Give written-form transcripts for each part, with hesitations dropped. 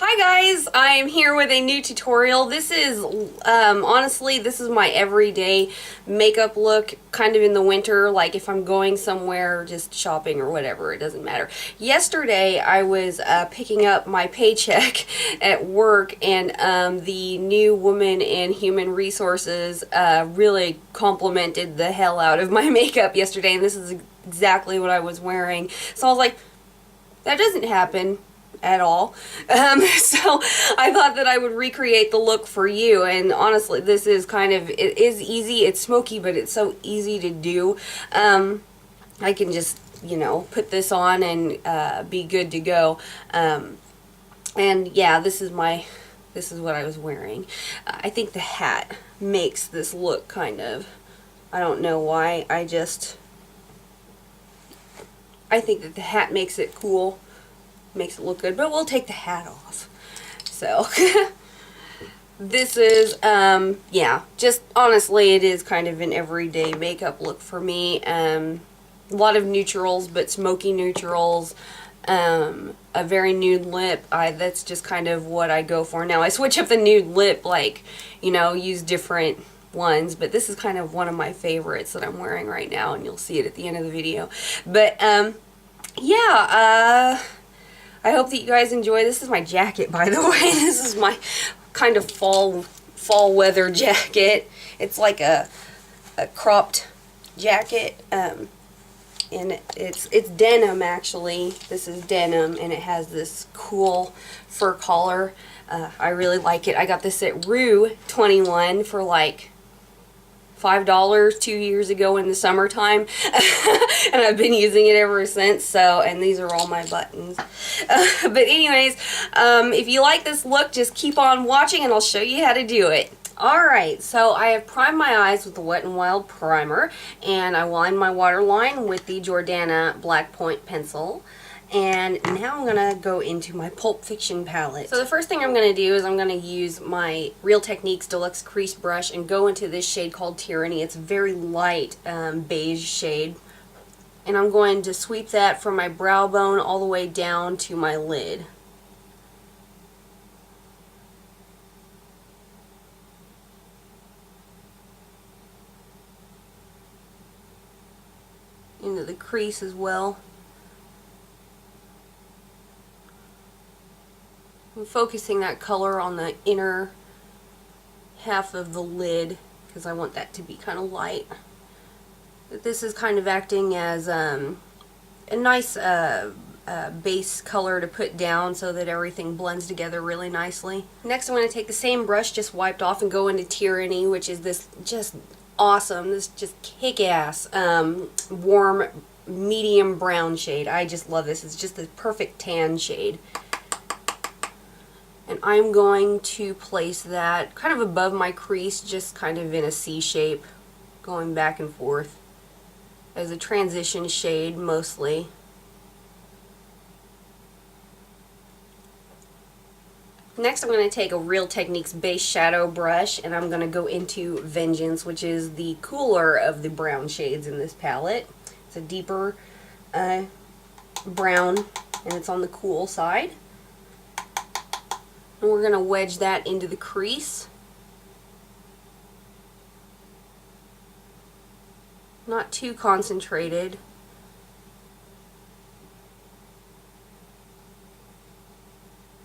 Hi guys, I am here with a new tutorial. This is, honestly, this is my everyday makeup look, kind of in the winter, like if I'm going somewhere, just shopping or whatever, it doesn't matter. Yesterday, I was picking up my paycheck at work, and the new woman in human resources really complimented the hell out of my makeup yesterday, and this is exactly what I was wearing. So I was like, that doesn't happen at all. So I thought that I would recreate the look for you, and honestly this is kind of, it is easy, it's smoky, but it's so easy to do. I can just, you know, put this on and be good to go. And yeah, this is what I was wearing. I think the hat makes this look kind of, I don't know why, I think that the hat makes it cool, makes it look good, but we'll take the hat off. So this is yeah, just honestly it is kind of an everyday makeup look for me. A lot of neutrals, but smoky neutrals, a very nude lip. That's just kind of what I go for. Now I switch up the nude lip, like, you know, use different ones, but this is kind of one of my favorites that I'm wearing right now, and you'll see it at the end of the video. But yeah, I hope that you guys enjoy. This is my jacket, by the way. This is my kind of fall weather jacket. It's like a cropped jacket, and it's denim, actually. This is denim, and it has this cool fur collar. I really like it. I got this at Rue 21 for like $5 2 years ago in the summertime, and I've been using it ever since. So, and these are all my buttons. But anyways, if you like this look, just keep on watching and I'll show you how to do it. Alright, so I have primed my eyes with the Wet n Wild primer, and I lined my waterline with the Jordana Black Point pencil. And now I'm going to go into my Pulp Fiction palette. So the first thing I'm going to do is I'm going to use my Real Techniques Deluxe Crease Brush and go into this shade called Tyranny. It's a very light beige shade. And I'm going to sweep that from my brow bone all the way down to my lid. Into the crease as well. I'm focusing that color on the inner half of the lid because I want that to be kind of light. But this is kind of acting as a nice base color to put down so that everything blends together really nicely. Next I'm going to take the same brush just wiped off and go into Tyranny, which is this just awesome, this just kick-ass warm medium brown shade. I just love this. It's just the perfect tan shade. And I'm going to place that kind of above my crease, just kind of in a C shape, going back and forth as a transition shade mostly. Next I'm going to take a Real Techniques base shadow brush, and I'm going to go into Vengeance, which is the cooler of the brown shades in this palette. It's a deeper brown, and it's on the cool side. And we're going to wedge that into the crease. Not too concentrated.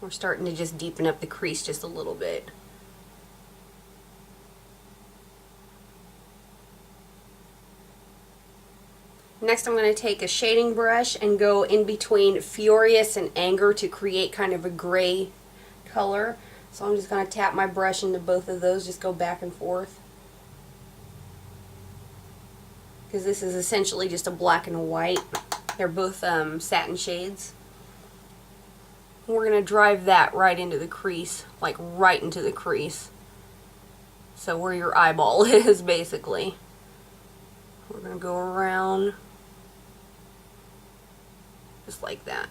We're starting to just deepen up the crease just a little bit. Next I'm going to take a shading brush and go in between Furious and Anger to create kind of a gray color. So I'm just going to tap my brush into both of those, just go back and forth. Because this is essentially just a black and a white. They're both satin shades. And we're going to drive that right into the crease, like right into the crease. So where your eyeball is, basically. We're going to go around just like that.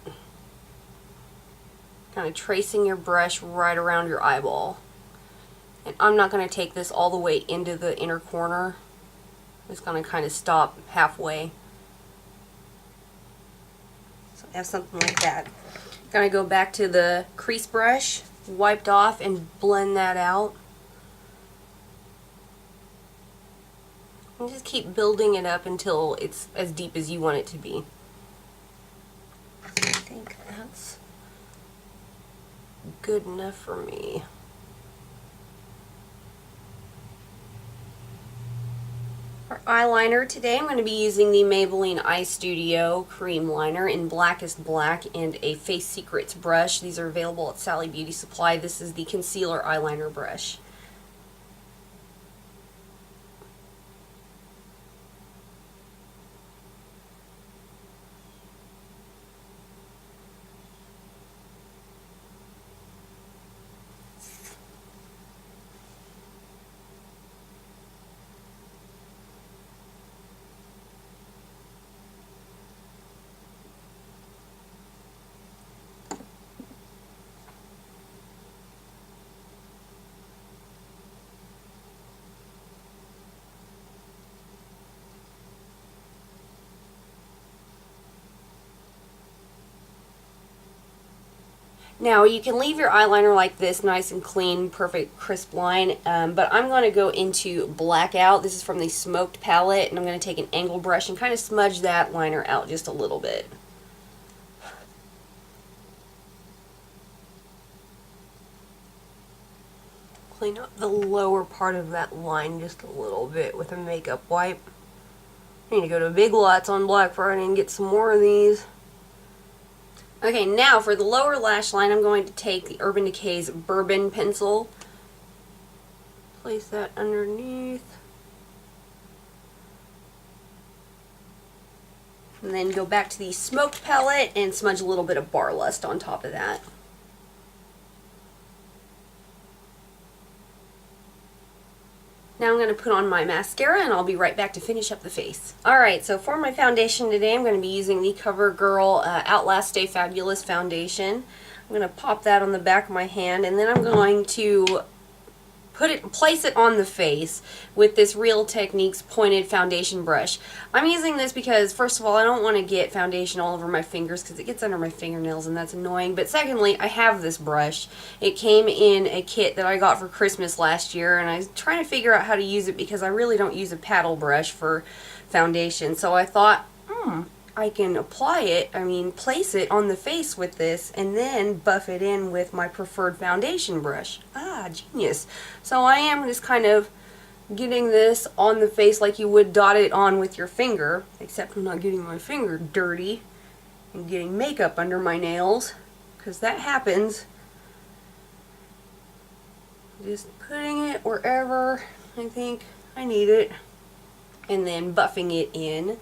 Kind of tracing your brush right around your eyeball. And I'm not going to take this all the way into the inner corner. I'm just going to kind of stop halfway. So I have something like that. Gonna go back to the crease brush, wiped off, and blend that out. And just keep building it up until it's as deep as you want it to be. I think that's good enough for me. For eyeliner today, I'm going to be using the Maybelline Eye Studio Cream Liner in Blackest Black and a Face Secrets brush. These are available at Sally Beauty Supply. This is the concealer eyeliner brush. Now you can leave your eyeliner like this, nice and clean, perfect crisp line, but I'm going to go into Blackout. This is from the Smoked palette, and I'm going to take an angle brush and kind of smudge that liner out just a little bit. Clean up the lower part of that line just a little bit with a makeup wipe. I need to go to Big Lots on Black Friday and get some more of these. Okay, now for the lower lash line, I'm going to take the Urban Decay's Bourbon pencil. Place that underneath. And then go back to the Smoked palette and smudge a little bit of Bar Lust on top of that. Now I'm going to put on my mascara and I'll be right back to finish up the face. Alright, so for my foundation today I'm going to be using the CoverGirl Outlast Stay Fabulous foundation. I'm going to pop that on the back of my hand and then I'm going to place it on the face with this Real Techniques pointed foundation brush. I'm using this because, first of all, I don't want to get foundation all over my fingers because it gets under my fingernails and that's annoying. But secondly, I have this brush. It came in a kit that I got for Christmas last year, and I was trying to figure out how to use it because I really don't use a paddle brush for foundation. So I thought, I can place it on the face with this and then buff it in with my preferred foundation brush. Ah, genius. So I am just kind of getting this on the face like you would dot it on with your finger, except I'm not getting my finger dirty and getting makeup under my nails, because that happens. Just putting it wherever I think I need it and then buffing it in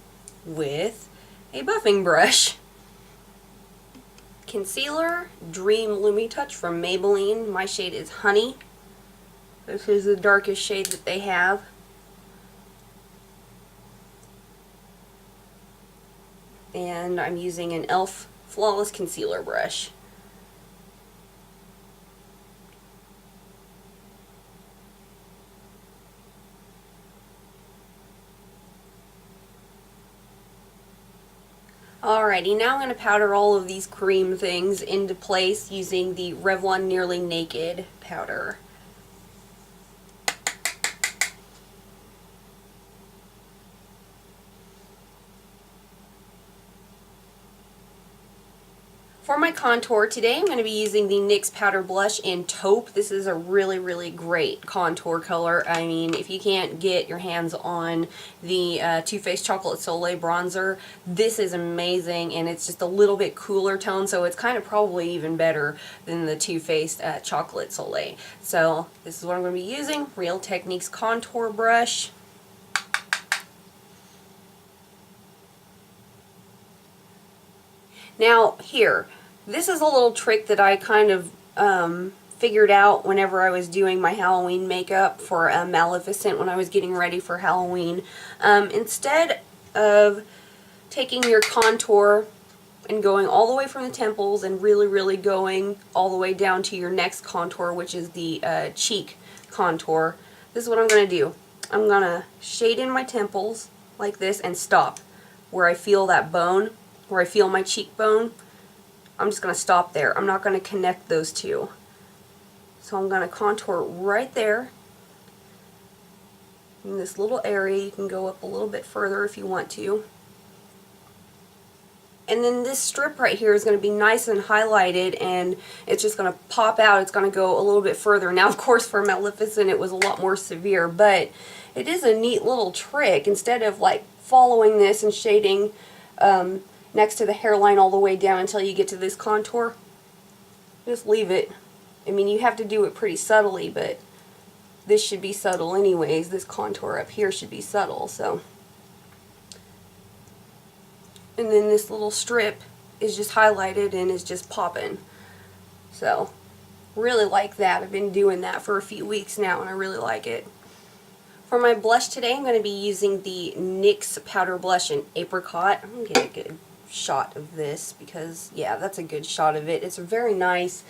with a buffing brush. Concealer, Dream Lumi Touch from Maybelline. My shade is Honey. This is the darkest shade that they have. And I'm using an e.l.f. Flawless Concealer brush. Alrighty, now I'm going to powder all of these cream things into place using the Revlon Nearly Naked powder. For my contour today, I'm going to be using the NYX Powder Blush in Taupe. This is a really, really great contour color. I mean, if you can't get your hands on the Too Faced Chocolate Soleil bronzer, this is amazing, and it's just a little bit cooler tone, so it's kind of probably even better than the Too Faced Chocolate Soleil. So this is what I'm going to be using, Real Techniques contour brush. Now here, this is a little trick that I kind of figured out whenever I was doing my Halloween makeup for Maleficent when I was getting ready for Halloween. Instead of taking your contour and going all the way from the temples and really, really going all the way down to your next contour, which is the cheek contour, this is what I'm going to do. I'm going to shade in my temples like this and stop where I feel that bone, where I feel my cheekbone. I'm just going to stop there. I'm not going to connect those two. So I'm going to contour right there. In this little area, you can go up a little bit further if you want to. And then this strip right here is going to be nice and highlighted, and it's just going to pop out. It's going to go a little bit further. Now, of course, for Maleficent, it was a lot more severe, but it is a neat little trick. Instead of like following this and shading next to the hairline all the way down until you get to this contour, just leave it. I mean, you have to do it pretty subtly, but this should be subtle anyways. This contour up here should be subtle, so. And then this little strip is just highlighted and is just popping. So, really like that. I've been doing that for a few weeks now, and I really like it. For my blush today, I'm going to be using the NYX Powder Blush in Apricot. I'm going to get a good shot of this because, yeah, that's a good shot of it. It's a very nice,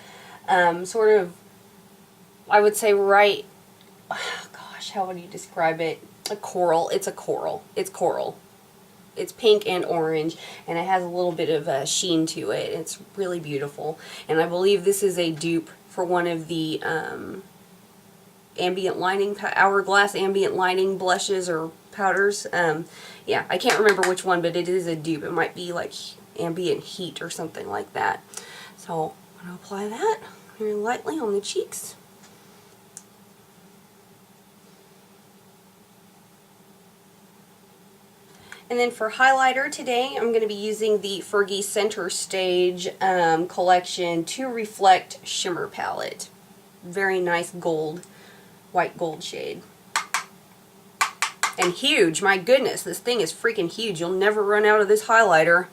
sort of, I would say right, oh gosh, how would you describe it? A coral. It's a coral. It's coral. It's pink and orange, and it has a little bit of a sheen to it. It's really beautiful, and I believe this is a dupe for one of the ambient lining, Hourglass ambient lining blushes or powders. Yeah, I can't remember which one, but it is a dupe. It might be like ambient heat or something like that. So I'm going to apply that very lightly on the cheeks. And then for highlighter today, I'm going to be using the Fergie Center Stage collection To Reflect Shimmer Palette. Very nice gold, white gold shade. And huge, my goodness, this thing is freaking huge. You'll never run out of this highlighter.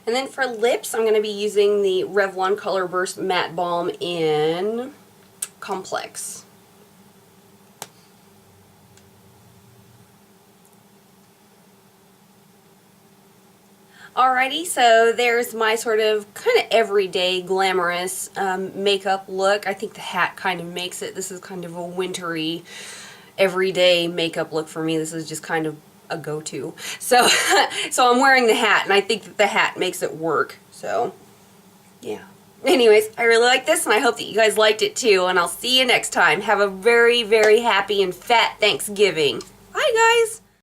And then for lips, I'm going to be using the Revlon Color Burst Matte Balm in Complex. Alrighty, so there's my sort of kind of everyday glamorous makeup look. I think the hat kind of makes it. This is kind of a wintry, everyday makeup look for me. This is just kind of a go-to. So, so I'm wearing the hat, and I think that the hat makes it work. So, yeah. Anyways, I really like this, and I hope that you guys liked it too, and I'll see you next time. Have a very, very happy and fat Thanksgiving. Bye, guys!